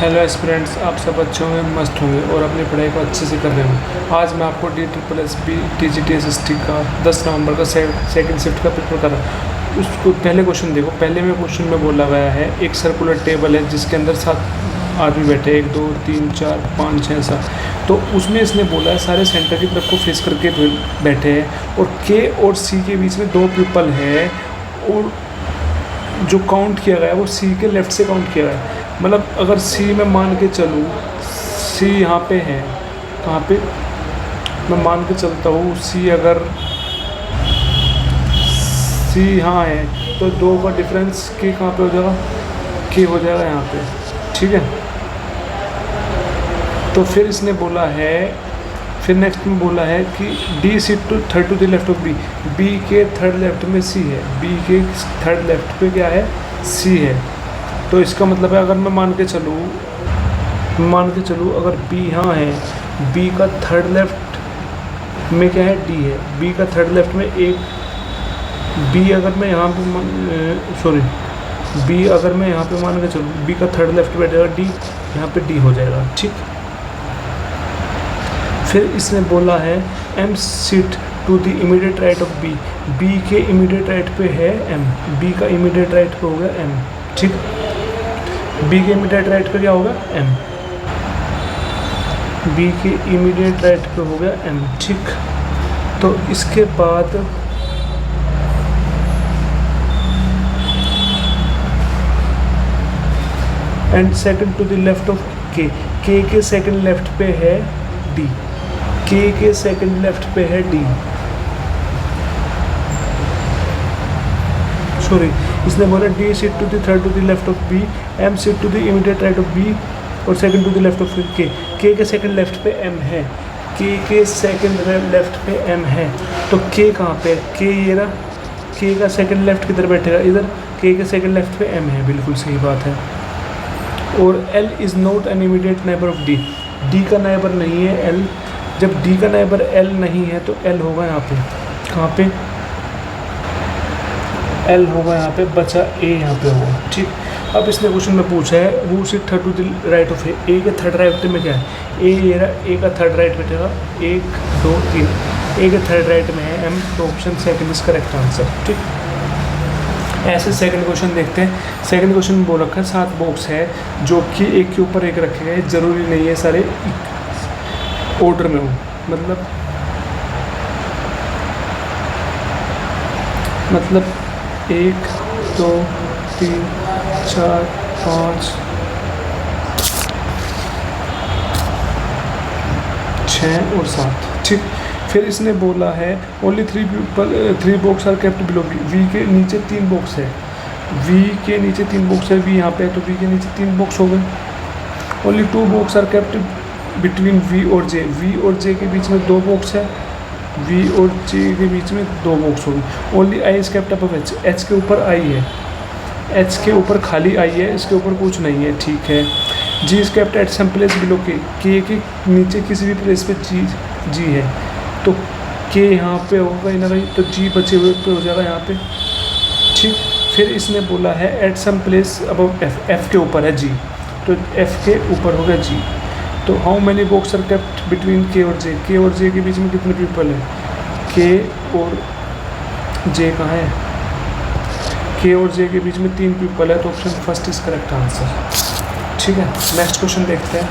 Hello aspirants, आप सब अच्छे होंगे, मस्त होंगे और अपनी पढ़ाई को अच्छे से कर रहे होंगे। आज मैं आपको DSSB TGT-SST का 10 नवंबर का सेकंड शिफ्ट का पेपर कर रहा हूँ। उसको पहले क्वेश्चन देखो। पहले में क्वेश्चन में बोला गया है एक सर्कुलर टेबल है जिसके अंदर 7 आदमी बैठे, 1 2 3 4 5 6 7। तो उसमें इसने बोला है सारे सेंटर की तरफ को फेस करके बैठे हैं और K और C के बीच में 2 पीपल है और जो काउंट किया गया है वो C के लेफ़्ट से काउंट किया गया है। मतलब अगर C में मान के चलूँ, C यहाँ पे है, कहाँ पे मैं मान के चलता हूँ C अगर C यहाँ है तो 2 का डिफरेंस K कहाँ पे हो जाएगा, K हो जाएगा यहाँ पे, ठीक है। तो फिर इसने बोला है, फिर नेक्स्ट में बोला है कि D sit to third to the left of B, B के थर्ड लेफ्ट में C है, B के थर्ड लेफ्ट पे क्या है, C है। तो इसका मतलब है अगर मैं मान के चलूँ अगर B यहाँ है, B का थर्ड लेफ्ट में क्या है, D है, B का थर्ड लेफ्ट में एक B अगर मैं यहाँ पे B अगर मैं यहाँ पे मान के चलूँ, B का थर्ड लेफ्ट बैठेगा D, यहाँ पे D हो जाएगा, ठीक। फिर इसने बोला है M sit to the immediate right of B, B के इमीडिएट राइट पे है M, B का इमीडिएट राइट पे हो गया M, ठीक। B के इमीडिएट राइट पे क्या होगा, M, B के इमीडिएट राइट पे हो गया M, ठीक। तो इसके बाद and second to the left of K, K के सेकंड लेफ्ट पे है D, K के सेकंड लेफ्ट पे है D, इसने बोला D sit to the third to the left of B, M sit to the immediate right of B और second to the left of K, K के second left पे M है, K के second left पे M है। तो K कहाँ पे है, K ये रहा, K का सेकंड लेफ्ट किधर बैठेगा, इधर, K के सेकंड लेफ्ट पे M है, बिल्कुल सही बात है। और L is not an immediate neighbour of D, D का नेबर नहीं है L, जब D का नेबर L नहीं है तो L होगा यहाँ पे, कहाँ पे, L होगा यहाँ पे, बचा A यहाँ पे होगा, ठीक। अब इसने क्वेश्चन में पूछा है who sit third to the right of A के थर्ड राइट में क्या है, A ये रहा, A का थर्ड राइट बैठेगा 1 2 3, A के थर्ड राइट में है M, तो option second is correct answer, ठीक। ऐसे सेकंड क्वेश्चन देखते हैं। सेकंड क्वेश्चन में बोल रखा है 7 बॉक्स है जो कि एक के ऊपर एक रखे गए, ज़रूरी नहीं है सारे ऑर्डर में हो, मतलब 1 2 3 4 5 6 और 7, ठीक। फिर इसने बोला है only 3 box are kept below V के नीचे 3 बॉक्स है, V के नीचे 3 बॉक्स है, V यहाँ पे है तो V के नीचे 3 बॉक्स हो गए। Only 2 box are kept between V और J, V और J के बीच में 2 बॉक्स है, V और J के बीच में 2 बॉक्स हो गए। Only I is kept above H, H के ऊपर I है, H के ऊपर खाली I है, इसके ऊपर कुछ नहीं है, ठीक है। G is kept at some place below K, K के नीचे किसी भी प्लेस पे G है, तो K यहाँ पे होगा ना भाई, तो G बचे हुए पे हो जाएगा यहाँ पे, ठीक। फिर इसने बोला है at some place above F, F के ऊपर है G, तो F के ऊपर हो गया G। तो how many box are kept between K और J, K और J के बीच में कितने पीपल हैं, K और J कहाँ है, K और J के बीच में 3 पीपल है, तो option first is correct answer, ठीक है। नेक्स्ट क्वेश्चन देखते हैं।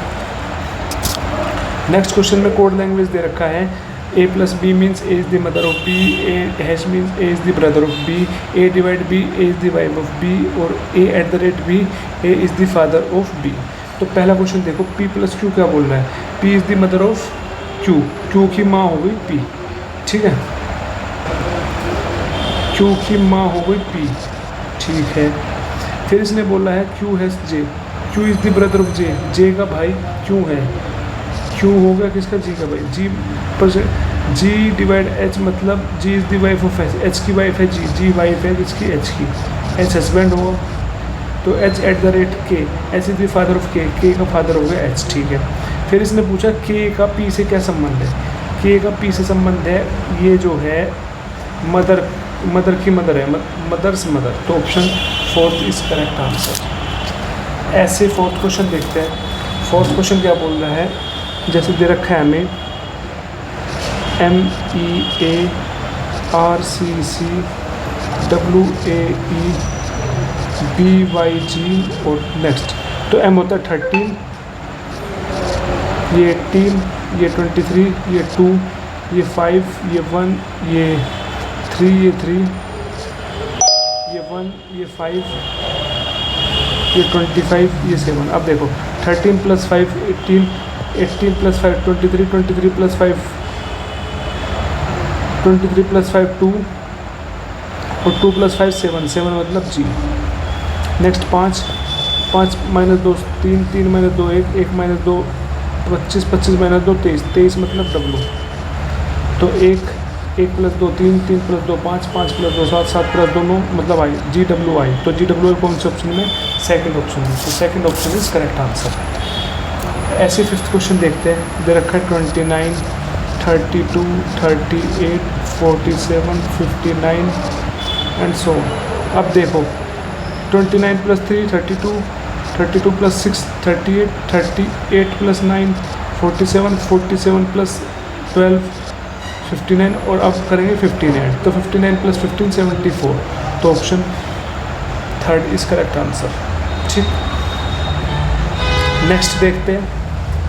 नेक्स्ट क्वेश्चन में कोड लैंग्वेज दे रखा है A plus B means A is the mother of B, A hash means A is the brother of B, A divide B, A is the wife of B और A at the rate B, A is the father of B। तो पहला question देखो, P plus Q क्या बोल रहा है, P is the mother of Q, Q की माँ हो गई P, ठीक है, Q की माँ हो गई P, ठीक है। फिर इसने बोला है Q has J, Q is the brother of J, J का भाई Q है, Q हो गया किसका, G का भाई, G पर G डिवाइड H मतलब G is the wife of H, H की वाइफ है G वाइफ है किसकी, H की, H हस्बैंड होगा, तो H at the rate K, H is the father of K का फादर हो गया H, ठीक है। फिर इसने पूछा K का P से क्या संबंध है, K का P से संबंध है, ये जो है मदर की मदर है, मदर्स मदर, तो option fourth is correct answer. ऐसे फोर्थ क्वेश्चन देखते हैं। फोर्थ क्वेश्चन क्या बोल रहा है, जैसे दे रखा है हमें MEARCC WAE BYG और नेक्स्ट। तो M होता है 13, ये 18, ये 23, ये 2, ये 5, ये 1, ये 3, ये 3, ये 1, ये 5, ये 25, ये 7। अब देखो 13 + 5 18, 18 + 5 23, 23 + 5 23 + 5 2 और 2 + 5 7, 7 मतलब G। नेक्स्ट 5, 5 - 2 3, 3 - 2 1, 1 - 2 25, 25 - 2 23, 23 मतलब W। तो 1, 1 + 2 3, 3 + 2 5, 5 + 2 7, 7 + 2 9 मतलब I, GWI। तो GWI कौन से ऑप्शन में? सेकंड ऑप्शन में। तो second option is correct answer. ऐसे फिफ्थ क्वेश्चन देखते हैं। दे रखा है 29, 32, 38, 47, 59 एंड सो। अब देखो 29 + 3 32, 32 + 6 38, 38 + 9 47, 47 + 12 59 और अब करेंगे 15 ऐड। तो 59 + 15 74। तो option third is correct answer. ठीक, नेक्स्ट देखते हैं।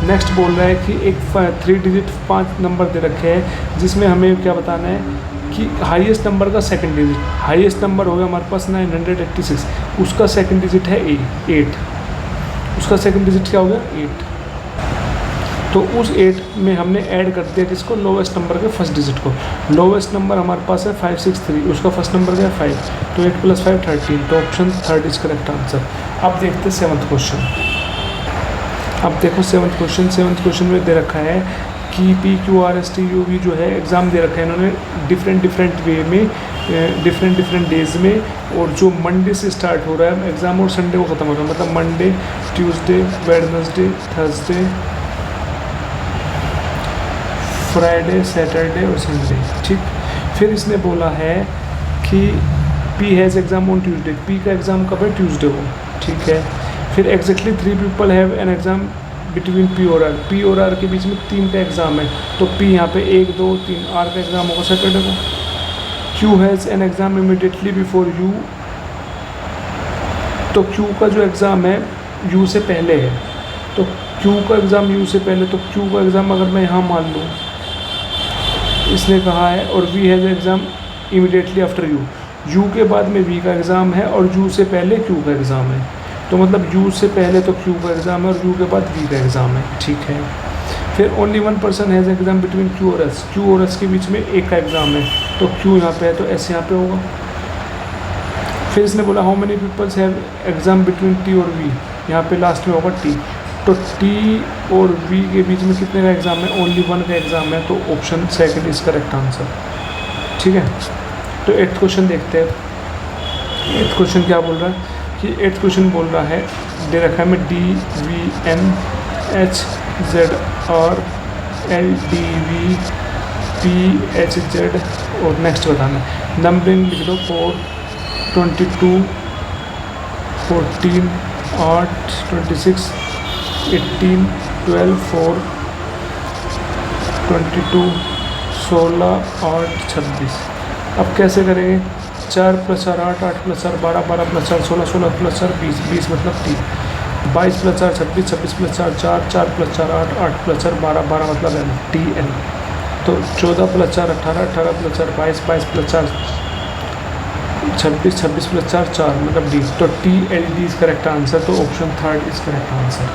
नेक्स्ट बोल रहा है कि एक 3 डिजिट 5 नंबर दे रखे हैं, जिसमें हमें क्या बताना है कि हाईएस्ट नंबर का सेकंड डिजिट। हाईएस्ट नंबर हो गया हमारे पास 986, उसका सेकंड डिजिट है 8। उसका सेकंड डिजिट क्या हो गया? 8। तो उस 8 में हमने ऐड कर दिया किसको? लोवेस्ट नंबर के फर्स्ट डिजिट को। लोवेस्ट नंबर हमारे पास है 563, उसका फर्स्ट नंबर क्या है? 5। तो 8 + 5 13। तो option third is correct answer. अब देखते हैं सेवन्थ क्वेश्चन। अब देखो सेवन्थ क्वेश्चन। सेवन्थ क्वेश्चन में दे रखा है कि PQRSTUV जो है एग्ज़ाम दे रखा है इन्होंने डिफरेंट वे में, डिफरेंट डेज में, और जो मंडे से स्टार्ट हो रहा है एग्ज़ाम और संडे को ख़त्म हो रहा है। मतलब Monday, Tuesday, Wednesday, Thursday, Friday, Saturday और संडे। ठीक, फिर इसने बोला है कि P has exam on Tuesday. P का एग्ज़ाम कब है? ट्यूसडे को। ठीक है, फिर exactly 3 people have an exam between P और R। P और R के बीच में 3 का एग्ज़ाम है। तो P यहाँ पे 1 2 3, R का एग्ज़ाम होगा सैटरडे को। Q has an exam immediately before U। तो Q का जो एग्ज़ाम है U से पहले है। तो Q का एग्ज़ाम U से पहले, तो Q का एग्ज़ाम अगर मैं यहाँ मान लूँ, इसने कहा है, और V has exam immediately after U। U के बाद में V का एग्ज़ाम है और U से पहले Q का एग्ज़ाम है। तो मतलब U से पहले तो Q का एग्ज़ाम है और U के बाद V का एग्ज़ाम है। ठीक है, फिर only 1 person has exam between Q और S। Q और S के बीच में एक का एग्ज़ाम है। तो Q यहाँ पे है तो S यहाँ पे होगा। फिर इसने बोला how many peoples have exam between T और V। यहाँ पे लास्ट में होगा T। तो T और V के बीच में कितने का एग्ज़ाम है? ओनली 1 का एग्ज़ाम है। तो option second is correct answer. ठीक है, तो 8th क्वेश्चन देखते हैं। 8th क्वेश्चन क्या बोल रहा है कि 8th क्वेश्चन बोल रहा है, दे रखा है में DVN HZR LDV PHZ और नेक्स्ट बताना है। नंबरिंग लिख दो 4 22 14 8 26 18 12 4 22 16 8 26। अब कैसे करेंगे? 4 + 4 8, 8 + 4 12, 12 + 4 16, 16 + 4 20, 20 मतलब 3, 22 + 4 26, 26 + 4 4, 4 + 4 8, 8 + 4 12, 12 मतलब N TN। तो 14 + 4 18, 18 + 4 22, 22 + 4 26, 26 + 4 4 मतलब D। तो TLD इज़ करेक्ट आंसर। तो option third is correct answer.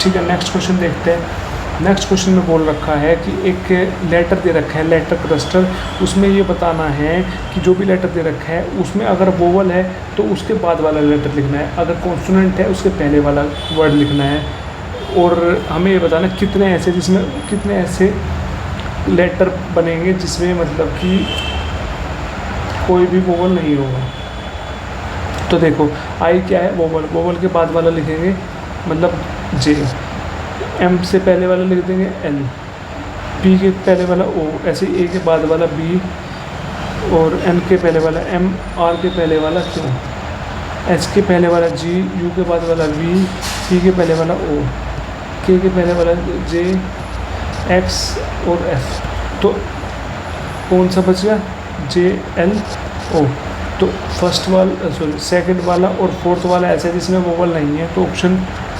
ठीक है, नेक्स्ट क्वेश्चन देखते हैं। नेक्स्ट क्वेश्चन में बोल रखा है कि एक लेटर दे रखा है, लेटर क्लस्टर। उसमें ये बताना है कि जो भी लेटर दे रखा है उसमें अगर वोवल है तो उसके बाद वाला लेटर लिखना है, अगर कॉन्सोनेंट है उसके पहले वाला वर्ड लिखना है। और हमें ये बताना कितने ऐसे लेटर बनेंगे जिसमें मतलब कि कोई भी वोवल नहीं होगा। तो देखो आई क्या है? वोवल। वोवल के बाद वाला लिखेंगे मतलब J। M से पहले वाला लिख देंगे L। P के पहले वाला O। ऐसे A के बाद वाला B और N के पहले वाला M, R के पहले वाला Q। एच के पहले वाला जी, यू के बाद वाला वी, पी के पहले वाला ओ, के पहले वाला जे, एक्स और एफ। तो कौन सा बच गया? J L O. तो फर्स्ट वाला सॉरी सेकंड वाला और फोर्थ वाला ऐसा है जिसमें वोवल नहीं है, तो option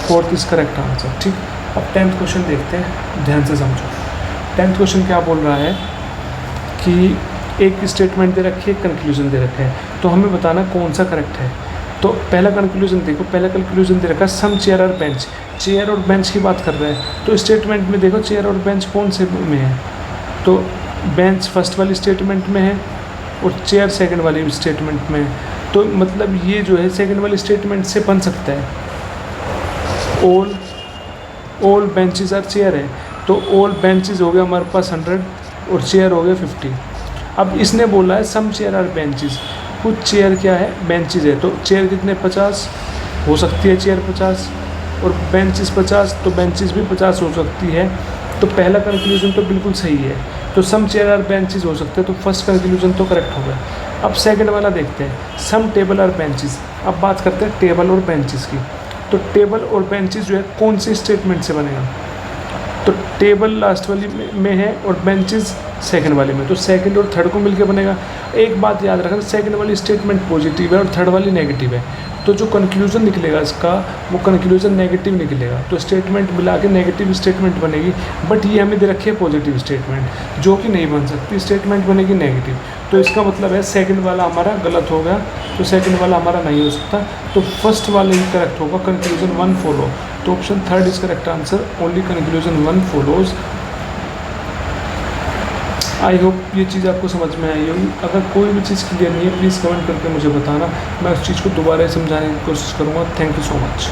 fourth is correct answer. ठीक, अब 10th क्वेश्चन देखते हैं, ध्यान से समझो। 10th क्वेश्चन क्या बोल रहा है कि एक स्टेटमेंट दे रखी है, एक कंक्लूजन दे रखा है, तो हमें बताना कौन सा करेक्ट है। तो पहला कंक्लूजन देखो, पहला कंक्लूजन दे रखा है सम चेयर और बेंच, चेयर और बेंच की बात कर रहा है। तो स्टेटमेंट में देखो चेयर और बेंच कौन से में है, तो बेंच फर्स्ट वाली स्टेटमेंट में है और चेयर सेकंड वाली स्टेटमेंट में है। तो मतलब ये जो है सेकंड वाली स्टेटमेंट से बन सकता है ऑल बेंचेस आर चेयर है, तो ऑल बेंचेस हो गया हमारे पास 100 और चेयर हो गया 50। अब इसने बोला है सम चेयर आर बेंचेस, कुछ चेयर क्या है? बेंचेस है। तो चेयर कितने? 50 हो सकती है चेयर 50, और बेंचेस 50, तो बेंचेस भी 50 हो सकती है। तो पहला कंक्लूजन तो बिल्कुल सही है, तो सम चेयर आर बेंचेस हो सकते हैं, तो फर्स्ट कंक्लूजन तो करेक्ट हो गया। अब सेकंड वाला देखते हैं, सम टेबल आर बेंचेस। अब बात करते हैं टेबल और बेंचेस की। तो टेबल और बेंचेस जो है कौन से स्टेटमेंट से बनेगा? तो टेबल लास्ट वाली में है और बेंचेस सेकंड वाले में, तो सेकंड और थर्ड को मिलकर बनेगा। एक बात याद रखना, सेकंड वाली स्टेटमेंट पॉजिटिव है और थर्ड वाली नेगेटिव है, तो जो कंक्लूजन निकलेगा इसका वो कंक्लूजन नेगेटिव निकलेगा, तो स्टेटमेंट मिला के नेगेटिव स्टेटमेंट बनेगी। बट ये हमें दे रखी है पॉजिटिव स्टेटमेंट, जो कि नहीं बन सकती, स्टेटमेंट बनेगी नेगेटिव। तो इसका मतलब है सेकंड वाला हमारा गलत हो गया, तो सेकंड वाला हमारा नहीं हो सकता, तो फर्स्ट वाला ही करेक्ट होगा, कंक्लूजन 1 फॉलो। तो option third is correct answer, only conclusion 1 follows. I hope ये चीज़ आपको समझ में आई होगी। अगर कोई भी चीज़ क्लियर नहीं है प्लीज़ कमेंट करके मुझे बताना, मैं उस चीज़ को दोबारा समझाने की कोशिश करूँगा। Thank you so much.